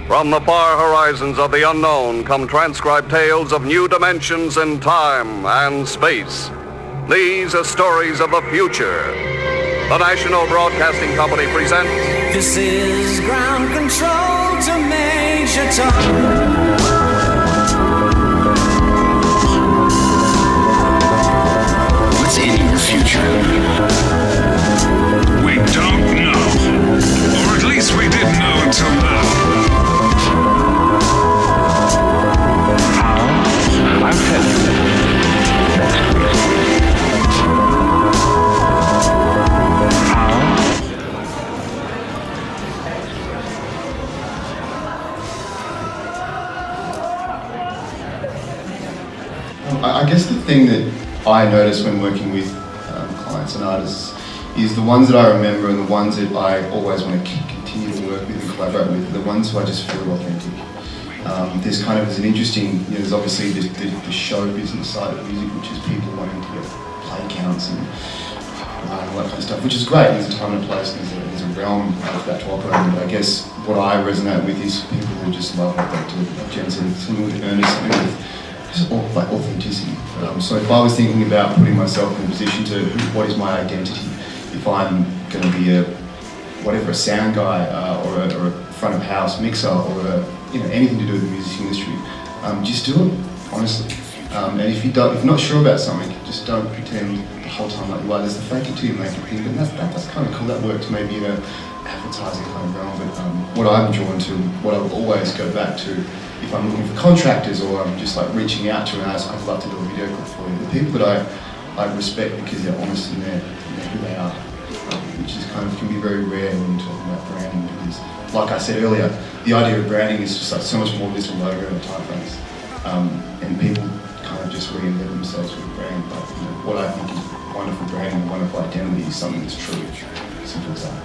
From the far horizons of the unknown come transcribed tales of new dimensions in time and space. These are stories of the future. The National Broadcasting Company presents... This is ground control to Major Tom. What's in your future? We don't know. Or at least we didn't know until now. I'll tell you next week. I guess the thing that I notice when working with clients and artists is the ones that I remember and the ones that I always want to continue to work with and collaborate with are the ones who I just feel authentic. There's an interesting, there's obviously the show business side of music, which is people wanting to get play counts and all that kind of stuff, which is great. There's a time and a place, and there's a realm for that to operate in. But I guess what I resonate with is people who just love what they do. Like Jen said, something with earnest, something with just authenticity. So if I was thinking about putting myself in a position to, what is my identity? If I'm going to be a sound guy or a front of house mixer or anything to do with the music industry, just do it, honestly. And if you're not sure about something, just don't pretend the whole time like you are. There's the fake it till you make it thing, but that's kind of cool. That works maybe in an advertising kind of realm. But what I'm drawn to, what I will always go back to, if I'm looking for contractors or I'm just like reaching out to an artist, I'd love to do a video clip for you. The people that I respect because they're honest and they're who they are, which is can be very rare when you're talking about branding. Because, like I said earlier, the idea of branding is just like so much more than just a logo and a typeface, and people kind of just reinvent themselves with a brand. But what I think is wonderful branding and wonderful identity is something that's true. Simple as that.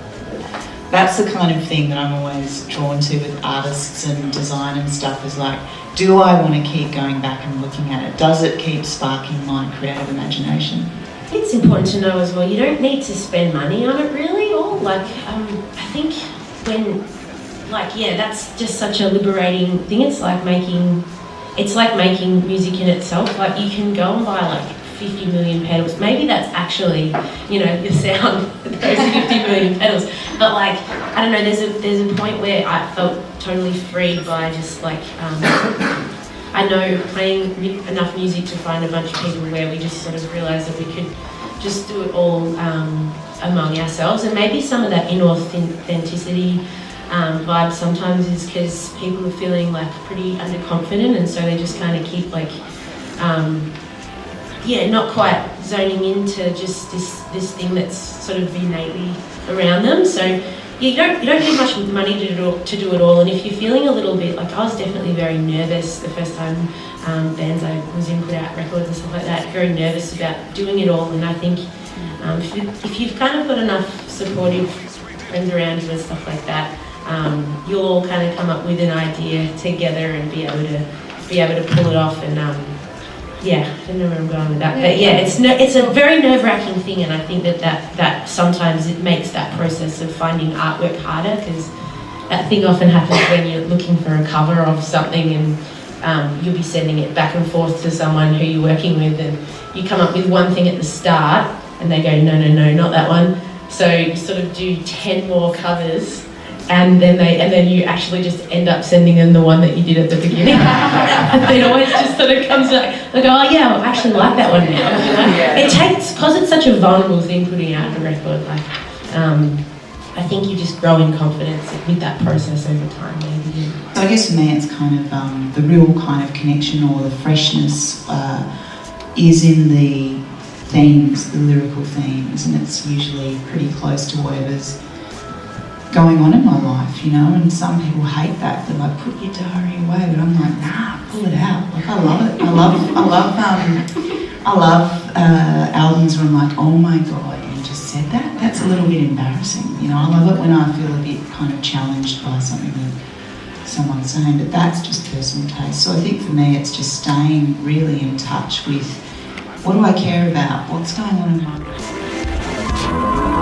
That's the kind of thing that I'm always drawn to with artists and design and stuff, is like, do I want to keep going back and looking at it? Does it keep sparking my creative imagination? It's important to know as well, you don't need to spend money on it really, or I think when, that's just such a liberating thing. It's like making music in itself. Like, you can go and buy 50 million pedals. Maybe that's actually, your sound, those 50 million pedals. But I don't know, there's a point where I felt totally freed by just I know playing enough music to find a bunch of people where we just sort of realised that we could just do it all among ourselves. And maybe some of that inauthenticity vibe sometimes is because people are feeling pretty underconfident, and so they just kind of keep not quite zoning into just this thing that's sort of innately around them. So you don't need much money to do it all. And if you're feeling a little bit, I was definitely very nervous the first time bands I was in put out records and stuff like that, very nervous about doing it all. And I think if you've kind of got enough supportive friends around you and stuff like that, you'll all kind of come up with an idea together and be able to pull it off. And I don't know where I'm going with that, but it's a very nerve-wracking thing, and I think that sometimes it makes that process of finding artwork harder, because that thing often happens when you're looking for a cover of something, and you'll be sending it back and forth to someone who you're working with, and you come up with one thing at the start, and they go, no, not that one. So you sort of do 10 more covers. And then you actually just end up sending them the one that you did at the beginning. And then it always just sort of comes back. They go, oh yeah, I actually like that one now. It takes, because it's such a vulnerable thing putting out a record. I think you just grow in confidence with that process over time. Maybe. So I guess for me, it's kind of the real kind of connection or the freshness is in the themes, the lyrical themes, and it's usually pretty close to whatever's going on in my life, and some people hate that. They're like, put your diary away, but I'm like, nah, pull it out. I love it. I love albums where I'm like, oh my God, you just said that? That's a little bit embarrassing. I love it when I feel a bit kind of challenged by something that someone's saying, but that's just personal taste. So I think for me, it's just staying really in touch with what do I care about, what's going on in my life.